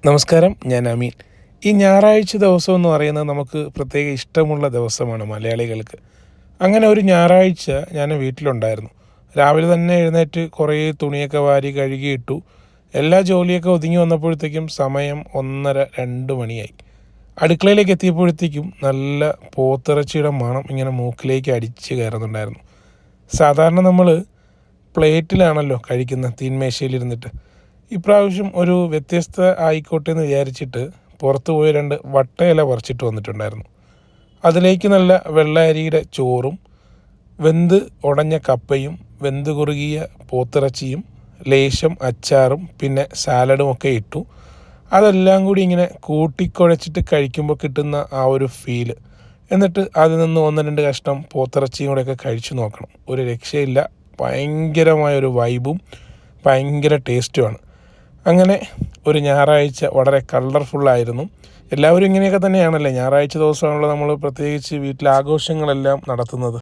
നമസ്കാരം, ഞാൻ അമീൻ. ഈ ഞായറാഴ്ച ദിവസം എന്ന് പറയുന്നത് നമുക്ക് പ്രത്യേക ഇഷ്ടമുള്ള ദിവസമാണ് മലയാളികൾക്ക്. അങ്ങനെ ഒരു ഞായറാഴ്ച ഞാൻ വീട്ടിലുണ്ടായിരുന്നു. രാവിലെ തന്നെ എഴുന്നേറ്റ് കുറേ തുണിയൊക്കെ വാരി കഴുകിയിട്ടു. എല്ലാ ജോലിയൊക്കെ ഒതുങ്ങി വന്നപ്പോഴത്തേക്കും സമയം 1:30-2 മണിയായി. അടുക്കളയിലേക്ക് എത്തിയപ്പോഴത്തേക്കും നല്ല പോത്തിറച്ചിയുടെ മണം ഇങ്ങനെ മൂക്കിലേക്ക് അടിച്ച് കയറുന്നുണ്ടായിരുന്നു. സാധാരണ നമ്മൾ പ്ലേറ്റിലാണല്ലോ കഴിക്കുന്നത്, തീന്മേശയിലിരുന്നിട്ട്. ഇപ്രാവശ്യം ഒരു വ്യത്യസ്ത ആയിക്കോട്ടെ എന്ന് വിചാരിച്ചിട്ട് പുറത്ത് പോയി 2 വട്ടയില പറിച്ചിട്ട് വന്നിട്ടുണ്ടായിരുന്നു. അതിലേക്ക് നല്ല വെള്ള അരിയുടെ ചോറും വെന്ത് ഉടഞ്ഞ കപ്പയും വെന്ത് കുറുകിയ പോത്തിറച്ചിയും ലേശം അച്ചാറും പിന്നെ സാലഡും ഒക്കെ ഇട്ടു. അതെല്ലാം കൂടി ഇങ്ങനെ കൂട്ടിക്കുഴച്ചിട്ട് കഴിക്കുമ്പോൾ കിട്ടുന്ന ആ ഒരു ഫീല്, എന്നിട്ട് അതിൽ നിന്ന് 1-2 കഷ്ണം പോത്തിറച്ചിയും കൂടെയൊക്കെ കഴിച്ചു നോക്കണം. ഒരു രക്ഷയില്ല, ഭയങ്കരമായൊരു വൈബും ഭയങ്കര ടേസ്റ്റുമാണ്. അങ്ങനെ ഒരു ഞായറാഴ്ച വളരെ കളർഫുള്ളായിരുന്നു. എല്ലാവരും ഇങ്ങനെയൊക്കെ തന്നെയാണല്ലേ, ഞായറാഴ്ച ദിവസമാണല്ലോ നമ്മൾ പ്രത്യേകിച്ച് വീട്ടിൽ ആഘോഷങ്ങളെല്ലാം നടത്തുന്നത്.